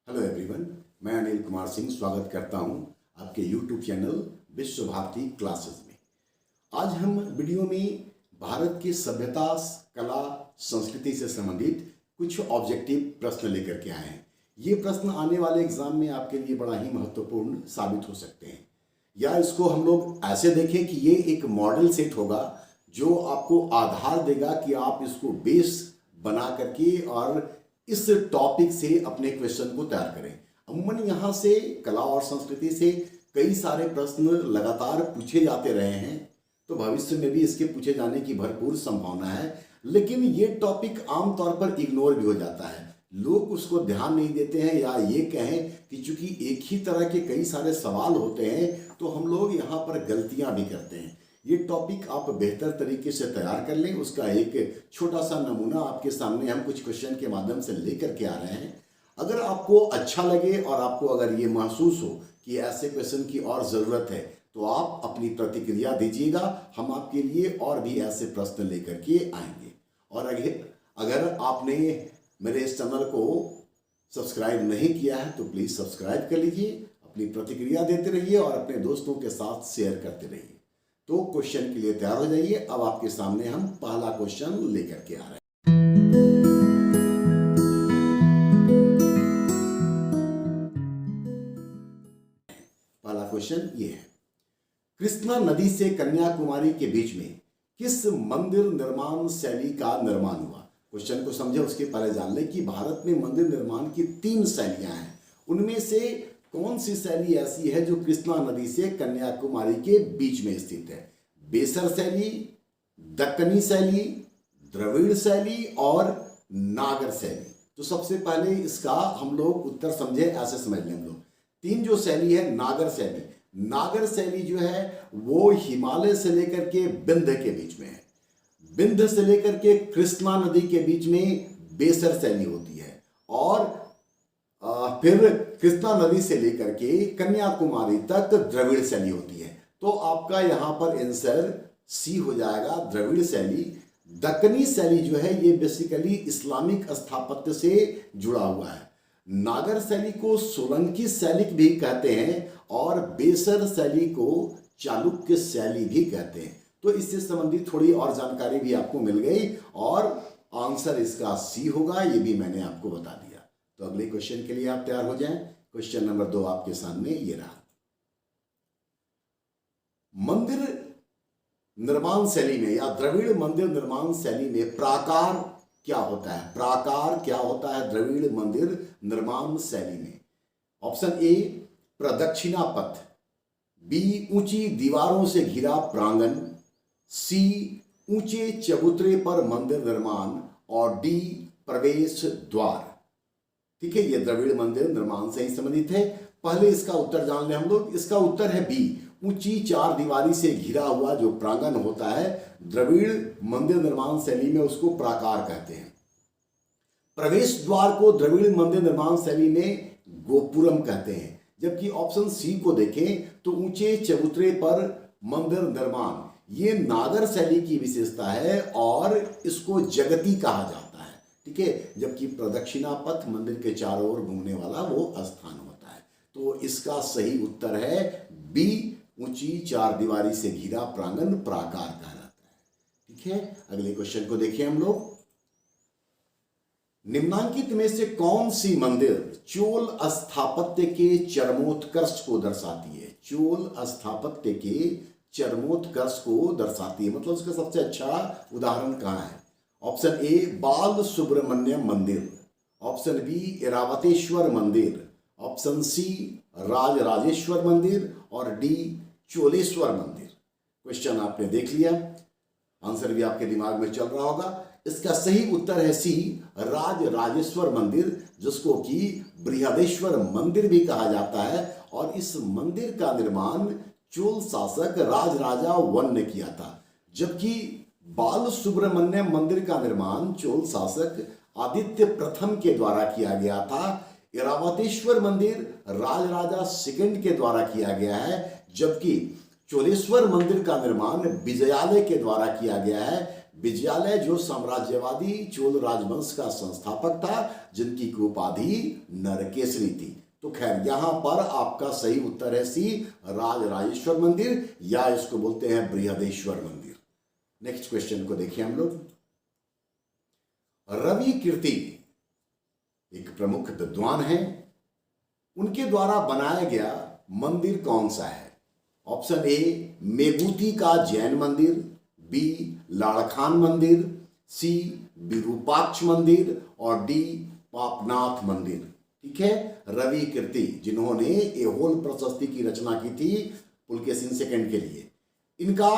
Hello everyone, मैं अनिल कुमार सिंह स्वागत करता हूं आपके यूट्यूब चैनल विश्व भारती क्लासेस में। आज हम वीडियो में भारत की सभ्यता, कला, संस्कृति से संबंधित कुछ ऑब्जेक्टिव प्रश्न लेकर के आए हैं। ये प्रश्न आने वाले एग्जाम में आपके लिए बड़ा ही महत्वपूर्ण साबित हो सकते हैं। या इसको हम लोग ऐसे देखें कि ये एक मॉडल सेट होगा जो आपको आधार देगा कि आप इसको बेस बना करके और इस टॉपिक से अपने क्वेश्चन को तैयार करें। अमूमन यहाँ से कला और संस्कृति से कई सारे प्रश्न लगातार पूछे जाते रहे हैं, तो भविष्य में भी इसके पूछे जाने की भरपूर संभावना है। लेकिन ये टॉपिक आमतौर पर इग्नोर भी हो जाता है, लोग उसको ध्यान नहीं देते हैं, या ये कहें कि चूंकि एक ही तरह के कई सारे सवाल होते हैं तो हम लोग यहाँ पर गलतियाँ भी करते हैं। ये टॉपिक आप बेहतर तरीके से तैयार कर लें, उसका एक छोटा सा नमूना आपके सामने हम कुछ क्वेश्चन के माध्यम से लेकर के आ रहे हैं। अगर आपको अच्छा लगे और आपको अगर ये महसूस हो कि ऐसे क्वेश्चन की और ज़रूरत है तो आप अपनी प्रतिक्रिया दीजिएगा, हम आपके लिए और भी ऐसे प्रश्न लेकर के आएंगे। और अगर आपने मेरे इस चैनल को सब्सक्राइब नहीं किया है तो प्लीज़ सब्सक्राइब कर लीजिए, अपनी प्रतिक्रिया देते रहिए और अपने दोस्तों के साथ शेयर करते रहिए। तो क्वेश्चन के लिए तैयार हो जाइए। अब आपके सामने हम पहला क्वेश्चन लेकर के आ रहे हैं। पहला क्वेश्चन ये है, कृष्णा नदी से कन्याकुमारी के बीच में किस मंदिर निर्माण शैली का निर्माण हुआ? क्वेश्चन को समझे उसके पहले जान ले कि भारत में मंदिर निर्माण की 3 शैलियां हैं। उनमें से कौन सी शैली ऐसी है जो कृष्णा नदी से कन्याकुमारी के बीच में स्थित है? बेसर शैली, दक्कनी शैली, द्रविड़ शैली और नागर शैली। तो सबसे पहले इसका हम लोग उत्तर समझे, ऐसे समझ लें हम लोग। 3 जो शैली है, नागर शैली। नागर शैली जो है वो हिमालय से लेकर के विंध्य के बीच में है। विंध्य से लेकर के कृष्णा नदी के बीच में बेसर शैली होती है, और फिर कृष्णा नदी से लेकर के कन्याकुमारी तक द्रविड़ शैली होती है। तो आपका यहाँ पर आंसर सी हो जाएगा, द्रविड़ शैली। दक्कनी शैली जो है ये बेसिकली इस्लामिक स्थापत्य से जुड़ा हुआ है। नागर शैली को सोलंकी शैली भी कहते हैं और बेसर शैली को चालुक्य शैली भी कहते हैं। तो इससे संबंधित थोड़ी और जानकारी भी आपको मिल गई और आंसर इसका सी होगा, ये भी मैंने आपको बता दिया। तो अगले क्वेश्चन के लिए आप तैयार हो जाएं। क्वेश्चन नंबर 2 आपके सामने ये रहा। मंदिर निर्माण शैली में या द्रविड़ मंदिर निर्माण शैली में प्राकार क्या होता है? प्राकार क्या होता है द्रविड़ मंदिर निर्माण शैली में? ऑप्शन ए प्रदक्षिणा पथ, बी ऊंची दीवारों से घिरा प्रांगण, सी ऊंचे चबूतरे पर मंदिर निर्माण और डी प्रवेश द्वार। ठीक है, ये द्रविड़ मंदिर निर्माण से ही संबंधित है। पहले इसका उत्तर जान लें हम लोग। इसका उत्तर है बी, ऊंची 4 दीवारी से घिरा हुआ जो प्रांगण होता है द्रविड़ मंदिर निर्माण शैली में उसको प्राकार कहते हैं। प्रवेश द्वार को द्रविड़ मंदिर निर्माण शैली में गोपुरम कहते हैं। जबकि ऑप्शन सी को देखें तो ऊंचे चबूतरे पर मंदिर निर्माण, ये नागर शैली की विशेषता है और इसको जगती कहा जाता है। ठीक है, जबकि प्रदक्षिणा पथ मंदिर के चारों ओर घूमने वाला वो स्थान होता है। तो इसका सही उत्तर है बी, ऊंची 4 दीवारी से घिरा प्रांगण प्राकार कहा जाता है। ठीक है, अगले क्वेश्चन को देखिए हम लोग। निम्नांकित में से कौन सी मंदिर चोल स्थापत्य के चरमोत्कर्ष को दर्शाती है? चोल स्थापत्य के चरमोत्कर्ष को दर्शाती है, मतलब उसका सबसे अच्छा उदाहरण कहाँ है? ऑप्शन ए बाल सुब्रमण्यम मंदिर, ऑप्शन बी इरावतेश्वर मंदिर, ऑप्शन सी राजराजेश्वर मंदिर और डी चोलेश्वर मंदिर। क्वेश्चन आपने देख लिया, आंसर भी आपके दिमाग में चल रहा होगा। इसका सही उत्तर है सी, राजराजेश्वर मंदिर, जिसको कि बृहदेश्वर मंदिर भी कहा जाता है। और इस मंदिर का निर्माण चोल शासक राजराजा वन ने किया था, जबकि बाल सुब्रमण्यम मंदिर का निर्माण चोल शासक आदित्य प्रथम के द्वारा किया गया था। इरावतेश्वर मंदिर राजराजा सेकंड के द्वारा किया गया है, जबकि चोलेश्वर मंदिर का निर्माण विजयालय के द्वारा किया गया है, विजयालय जो साम्राज्यवादी चोल राजवंश का संस्थापक था, जिनकी उपाधि नरकेसरी थी। तो खैर यहां पर आपका सही उत्तर है सी, राजराजेश्वर मंदिर, या इसको बोलते हैं बृहदेश्वर मंदिर। नेक्स्ट क्वेश्चन को देखिए हम लोग। रवि कीर्ति एक प्रमुख विद्वान है, उनके द्वारा बनाया गया मंदिर कौन सा है? ऑप्शन ए मेगुती का जैन मंदिर, बी लाड़खान मंदिर, सी विरूपाक्ष मंदिर और डी पापनाथ मंदिर। ठीक है, रवि कीर्ति जिन्होंने एहोल प्रशस्ति की रचना की थी पुलकेशिन सेकंड के लिए, इनका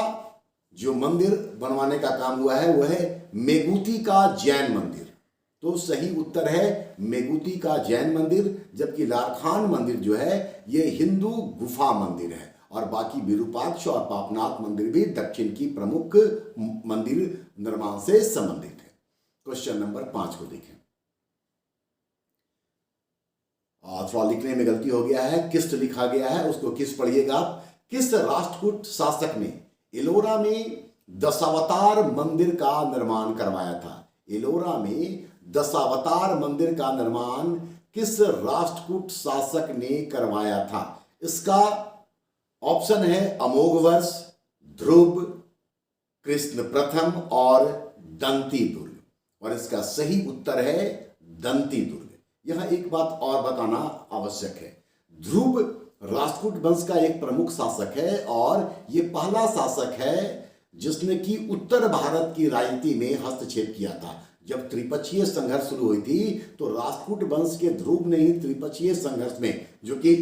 जो मंदिर बनवाने का काम हुआ है वह है मेगुती का जैन मंदिर। तो सही उत्तर है मेगुती का जैन मंदिर, जबकि लाड़खान मंदिर जो है ये हिंदू गुफा मंदिर है, और बाकी विरूपाक्ष और पापनाथ मंदिर भी दक्षिण की प्रमुख मंदिर निर्माण से संबंधित है। क्वेश्चन नंबर 5 को देखें। थोड़ा लिखने में गलती हो गया है, किस्त लिखा गया है, उसको किस पढ़िएगा आप। किस राष्ट्रकूट शासक ने एलोरा में दशावतार मंदिर का निर्माण करवाया था? एलोरा में दशावतार मंदिर का निर्माण किस राष्ट्रकूट शासक ने करवाया था? इसका ऑप्शन है अमोघवर्ष, ध्रुव, कृष्ण प्रथम और दंती दुर्ग, और इसका सही उत्तर है दंती दुर्ग। यहां एक बात और बताना आवश्यक है, ध्रुव राष्ट्रकूट वंश का एक प्रमुख शासक है, और ये पहला शासक है जिसने कि उत्तर भारत की राजनीति में हस्तक्षेप किया था। जब त्रिपक्षीय संघर्ष शुरू हुई थी तो राष्ट्रकूट वंश के ध्रुव ने ही त्रिपक्षीय संघर्ष में, जो कि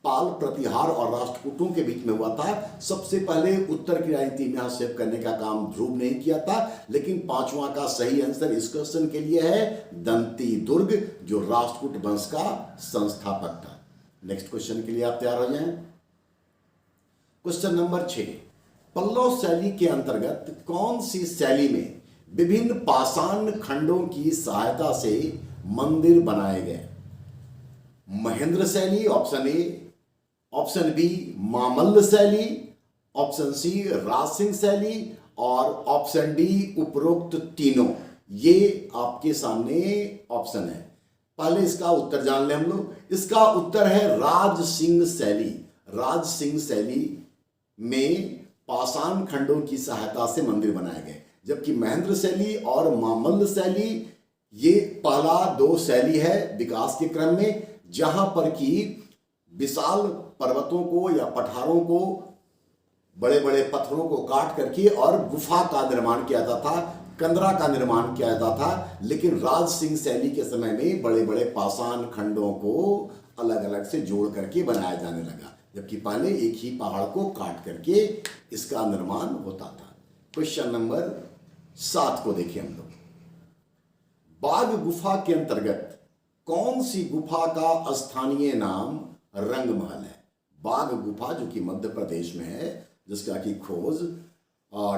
पाल, प्रतिहार और राष्ट्रकूटों के बीच में हुआ था, सबसे पहले उत्तर की राजनीति में हस्तक्षेप करने का काम ध्रुव ने किया था। लेकिन पांचवा का सही आंसर इस क्वेश्चन के लिए है दंती दुर्ग, जो राष्ट्रकूट वंश का संस्थापक था। नेक्स्ट क्वेश्चन के लिए आप तैयार हो जाएं। क्वेश्चन नंबर 6, पल्लव शैली के अंतर्गत कौन सी शैली में विभिन्न पाषाण खंडों की सहायता से मंदिर बनाए गए? महेंद्र शैली option A, option B Mamalla शैली, ऑप्शन सी राज सिंह शैली और ऑप्शन डी उपरोक्त तीनों। ये आपके सामने ऑप्शन है। पहले इसका उत्तर जान ले हम लोग। इसका उत्तर है राज सिंह शैली। राज सिंह शैली में पाषाण खंडों की सहायता से मंदिर बनाए गए, जबकि महेंद्र शैली और मामल्ल शैली ये पहला दो शैली है विकास के क्रम में, जहां पर कि विशाल पर्वतों को या पठारों को, बड़े बड़े पत्थरों को काट करके और गुफा का निर्माण किया जाता था, कंदरा का निर्माण किया जाता था। लेकिन राज सिंह शैली के समय में बड़े बड़े पाषाण खंडों को अलग अलग से जोड़ करके बनाया जाने लगा, जबकि पहले एक ही पहाड़ को काट करके इसका निर्माण होता था। क्वेश्चन नंबर 7 को देखिए हम लोग। बाघ गुफा के अंतर्गत कौन सी गुफा का स्थानीय नाम रंगमहल है? बाघ गुफा जो कि मध्य प्रदेश में है, जिसका की खोज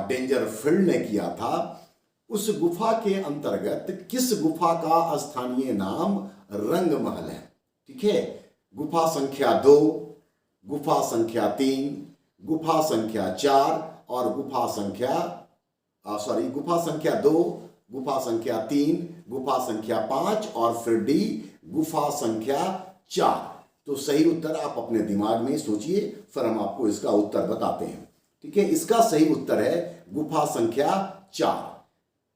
डेंजर फील्ड ने किया था, उस गुफा के अंतर्गत किस गुफा का स्थानीय नाम रंगमहल है? ठीक है, गुफा संख्या 2, गुफा संख्या 3, गुफा संख्या 4 और गुफा संख्या 2, गुफा संख्या 3, गुफा संख्या 5 और फिर डी गुफा संख्या 4। तो सही उत्तर आप अपने दिमाग में सोचिए, फिर हम आपको इसका उत्तर बताते हैं। ठीक है, इसका सही उत्तर है गुफा संख्या 4।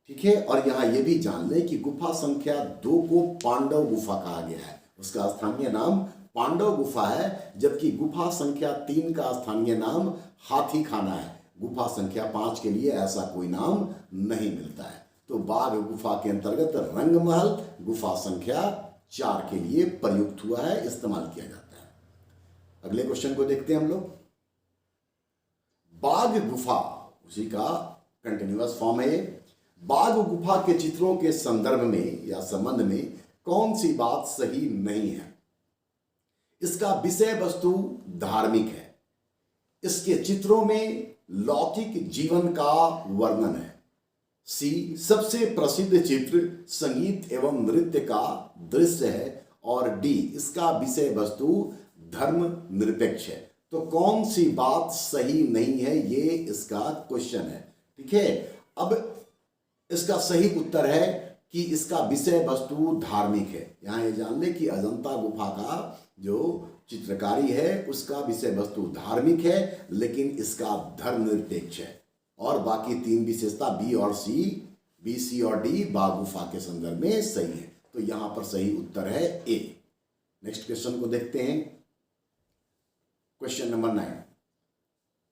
ठीक है, और यहां यह भी जान लें कि गुफा संख्या 2 को पांडव गुफा कहा गया है, उसका स्थानीय नाम पांडव गुफा है, जबकि गुफा संख्या 3 का स्थानीय नाम हाथी खाना है। गुफा संख्या 5 के लिए ऐसा कोई नाम नहीं मिलता है। तो बाघ गुफा के अंतर्गत रंगमहल गुफा संख्या 4 के लिए प्रयुक्त हुआ है, इस्तेमाल किया जाता है। अगले क्वेश्चन को देखते हैं हम लोग। बाघ गुफा उसी का कंटिन्यूअस फॉर्म है। बाघ गुफा के चित्रों के संदर्भ में या संबंध में कौन सी बात सही नहीं है? इसका विषय वस्तु धार्मिक है, इसके चित्रों में लौकिक जीवन का वर्णन है, सी सबसे प्रसिद्ध चित्र संगीत एवं नृत्य का दृश्य है, और डी इसका विषय वस्तु धर्म निरपेक्ष है। तो कौन सी बात सही नहीं है, ये इसका क्वेश्चन है। ठीक है, अब इसका सही उत्तर है कि इसका विषय वस्तु धार्मिक है। यहाँ ये जान ले कि अजंता गुफा का जो चित्रकारी है उसका विषय वस्तु धार्मिक है, लेकिन इसका धर्मनिरपेक्ष है। और बाकी तीन विशेषता बी और सी, बी सी और डी बाघ गुफा के संदर्भ में सही है। तो यहां पर सही उत्तर है ए। नेक्स्ट क्वेश्चन को देखते हैं। क्वेश्चन नंबर 9,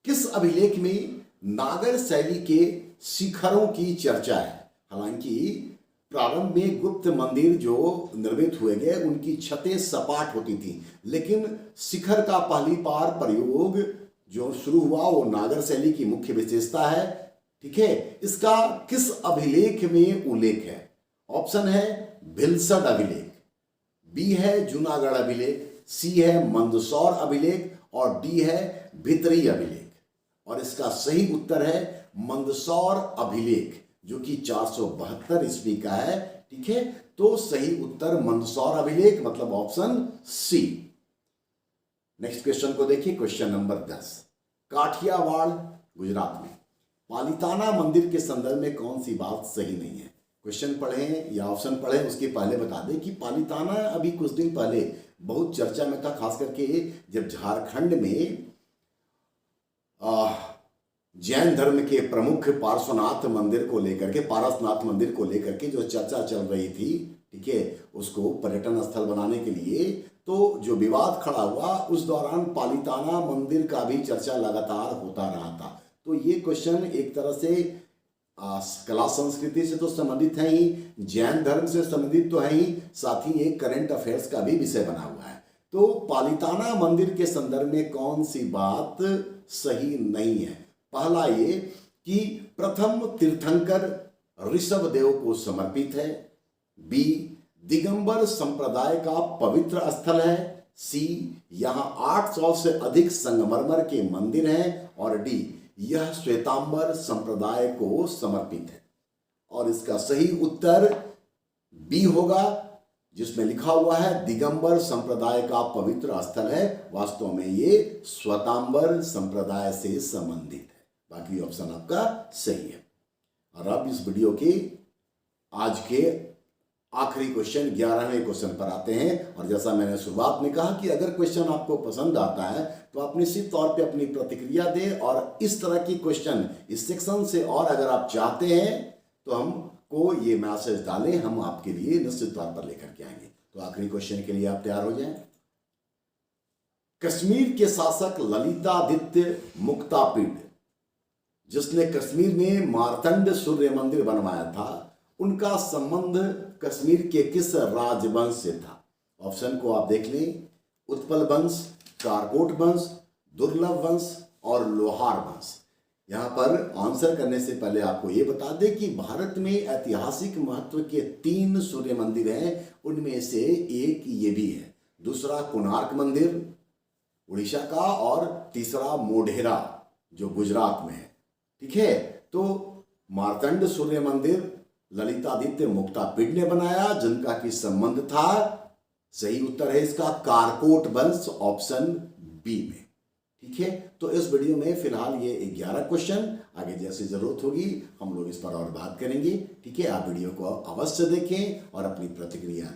किस अभिलेख में नागर शैली के शिखरों की चर्चा है? हालांकि प्रारंभ में गुप्त मंदिर जो निर्मित हुए गए उनकी छतें सपाट होती थी, लेकिन शिखर का पहली बार प्रयोग जो शुरू हुआ वो नागर शैली की मुख्य विशेषता है। ठीक है, इसका किस अभिलेख में उल्लेख है? ऑप्शन है भिलसड अभिलेख, बी है जूनागढ़ अभिलेख, सी है मंदसौर अभिलेख और डी है भितरी अभिलेख। और इसका सही उत्तर है मंदसौर अभिलेख, जो कि 472 ईस्वी का है। ठीक है, तो सही उत्तर मंदसौर अभिलेख, मतलब ऑप्शन सी। नेक्स्ट क्वेश्चन को देखिए। क्वेश्चन नंबर 10, काठियावाड़ गुजरात में पालिताना मंदिर के संदर्भ में कौन सी बात सही नहीं है? क्वेश्चन पढ़ें या ऑप्शन पढ़ें उसके पहले बता दें कि पालिताना अभी कुछ दिन पहले बहुत चर्चा में था, खास करके जब झारखंड में जैन धर्म के प्रमुख पार्श्वनाथ मंदिर को लेकर के, पारसनाथ मंदिर को लेकर के जो चर्चा चल रही थी, ठीक है, उसको पर्यटन स्थल बनाने के लिए, तो जो विवाद खड़ा हुआ उस दौरान पालिताना मंदिर का भी चर्चा लगातार होता रहा था। तो ये क्वेश्चन एक तरह से कला संस्कृति से तो संबंधित है ही, जैन धर्म से संबंधित तो है ही, साथ ही एक करंट अफेयर्स का भी विषय बना हुआ है। तो पालिताना मंदिर के संदर्भ में कौन सी बात सही नहीं है? पहला ये कि प्रथम तीर्थंकर ऋषभ देव को समर्पित है, बी दिगंबर संप्रदाय का पवित्र स्थल है, सी यहां 800 से अधिक संगमरमर के मंदिर हैं और डी यह श्वेतांबर संप्रदाय को समर्पित है। और इसका सही उत्तर बी होगा, जिसमें लिखा हुआ है दिगंबर संप्रदाय का पवित्र स्थल है। वास्तव में ये श्वेतांबर संप्रदाय से संबंधित है। बाकी ऑप्शन आपका सही है। और अब इस वीडियो के आज के आखिरी क्वेश्चन 11वें क्वेश्चन पर आते हैं। और जैसा मैंने शुरुआत में कहा कि अगर क्वेश्चन आपको पसंद आता है तो आप निश्चित तौर पे अपनी प्रतिक्रिया दें, और इस तरह की क्वेश्चन इस सेक्शन से और अगर आप चाहते हैं तो हमको ये मैसेज डालें, हम आपके लिए निश्चित तौर पर लेकर के आएंगे। तो आखिरी क्वेश्चन के लिए आप तैयार हो जाएं। कश्मीर के शासक ललितादित्य मुक्तापिड, जिसने कश्मीर में मार्तंड सूर्य मंदिर बनवाया था, उनका संबंध कश्मीर के किस राजवंश से था? ऑप्शन को आप देख लें, उत्पल वंश, कारकोट वंश, दुर्लभ वंश और लोहार वंश। यहां पर आंसर करने से पहले आपको यह बता दें कि भारत में ऐतिहासिक महत्व के 3 सूर्य मंदिर हैं। उनमें से एक ये भी है, दूसरा कोणार्क मंदिर उड़ीसा का और तीसरा मोढेरा जो गुजरात में है। ठीक है, तो मार्तंड सूर्य मंदिर ललितादित्य मुक्तापिड ने बनाया, जिनका की संबंध था, सही उत्तर है इसका कारकोट वंश, ऑप्शन बी में। ठीक है, तो इस वीडियो में फिलहाल ये 11 क्वेश्चन, आगे जैसी जरूरत होगी हम लोग इस पर और बात करेंगे। ठीक है, आप वीडियो को अवश्य देखें और अपनी प्रतिक्रिया